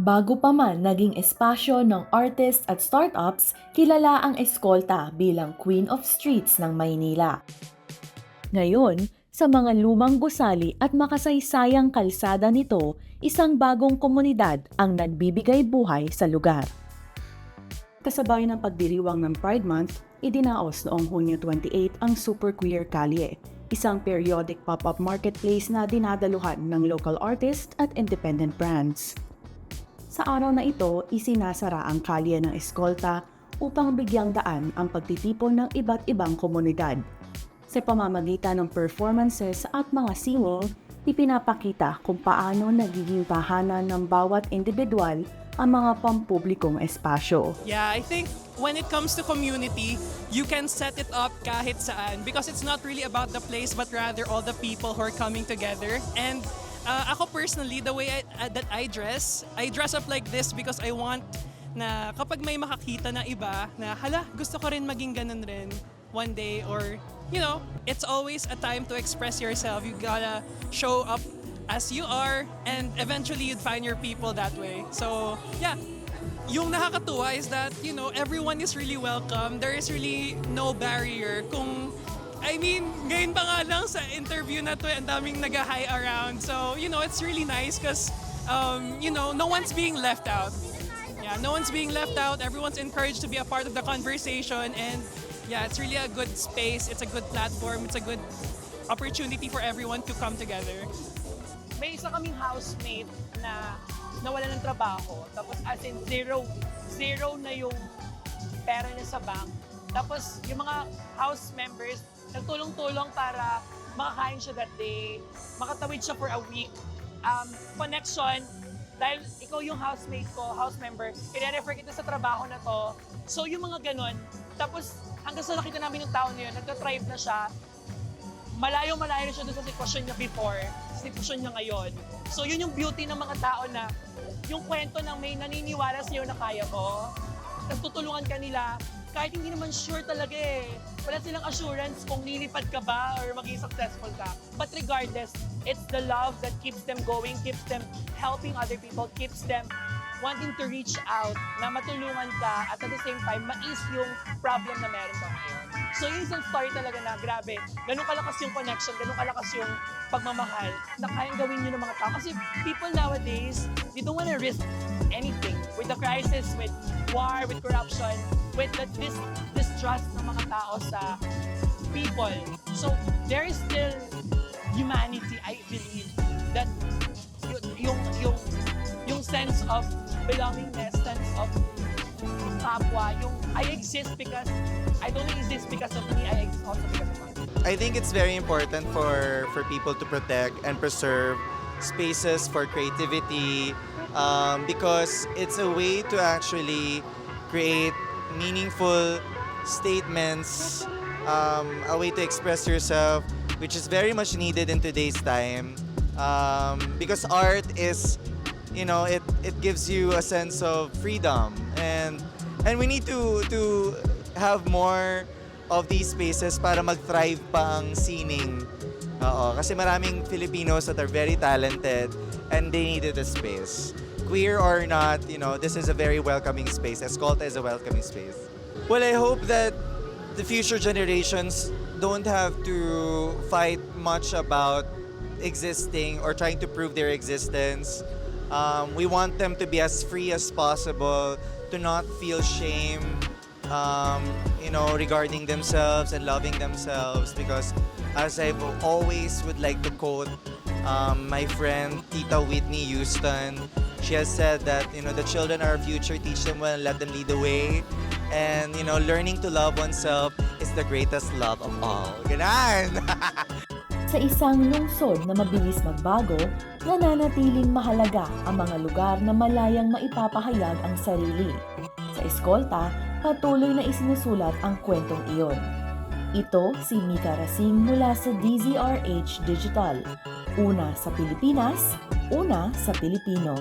Bago pa man naging espasyo ng artists at startups, kilala ang Eskolta bilang Queen of Streets ng Maynila. Ngayon, sa mga lumang gusali at makasaysayang kalsada nito, isang bagong komunidad ang nagbibigay buhay sa lugar. Kasabay ng pagdiriwang ng Pride Month, idinaos noong Hunyo 28 ang Super Queer Kalye, isang periodic pop-up marketplace na dinadaluhan ng local artists at independent brands. Sa araw na ito, isinasara ang kalye ng Eskolta upang bigyang daan ang pagtitipon ng iba't ibang komunidad. Sa pamamagitan ng performances at mga singing, ipinapakita kung paano nagiging tahanan ng bawat individual ang mga pampublikong espasyo. Yeah, I think when it comes to community, you can set it up kahit saan because it's not really about the place but rather all the people who are coming together. And ako personally, the way that I dress up like this because I want na kapag may makakita na iba na hala, gusto ko rin maging ganun rin one day, or it's always a time to express yourself. You gotta show up as you are and eventually you'd find your people that way. So yeah, yung nakakatuwa is that everyone is really welcome. There is really no barrier. Ngayon pa nga lang sa interview na to, ang daming nag-hi around. So, it's really nice because, no one's being left out. Yeah, no one's being left out. Everyone's encouraged to be a part of the conversation. And yeah, it's really a good space. It's a good platform. It's a good opportunity for everyone to come together. May isa kaming housemate na nawala ng trabaho. Tapos as in zero na yung pera niya sa bank. Tapos yung mga house members, nagtulong-tulong para makakain siya that day, makatawid siya for a week. Connection, dahil ikaw yung housemate ko, house member, i-refer kita sa trabaho na to. So yung mga ganon, tapos hanggang sa nakita namin yung tao na yun, nagka-thrive na siya, malayo-malayo na siya doon sa sitwasyon niya before, sa sitwasyon niya ngayon. So yun yung beauty ng mga tao na, yung kwento ng may naniniwala sa'yo na kaya mo, tapos tutulungan ka nila, kahit hindi naman sure talaga eh. Wala silang assurance kung lilipad ka ba or maging successful ka. But regardless, it's the love that keeps them going, keeps them helping other people, keeps them wanting to reach out, na matulungan ka at at the same time, mais yung problem na meron ka ngayon. So yung isang story talaga na grabe, ganun kalakas yung connection, ganun kalakas yung pagmamahal na kayang gawin nyo ng mga tao. Kasi people nowadays, they don't want to risk anything. With the crisis, with war, with corruption, with this distrust ng mga tao sa people. So there is still humanity, I believe, that yung sense of belongingness, sense of kapwa, yung I exist because I don't exist because of me, I exist also because of others. I think it's very important for people to protect and preserve spaces for creativity because it's a way to actually create meaningful statements, a way to express yourself, which is very much needed in today's time. Because art is, it gives you a sense of freedom, and we need to have more of these spaces para mag-thrive pa ang sining. Kasi maraming Filipinos that are very talented and they needed a space. Queer or not, this is a very welcoming space. Eskolta is a welcoming space. Well, I hope that the future generations don't have to fight much about existing or trying to prove their existence. We want them to be as free as possible, to not feel shame, regarding themselves and loving themselves. Because as I always would like to quote my friend Tita Whitney Houston, she has said that the children are our future, teach them well and let them lead the way. And learning to love oneself is the greatest love of all. Ganon! Sa isang lungsod na mabilis magbago, nananatiling mahalaga ang mga lugar na malayang maipapahayag ang sarili. Sa Eskolta, patuloy na isinusulat ang kwentong iyon. Ito si Mika Racing mula sa DZRH Digital. Una sa Pilipinas, una sa Pilipino.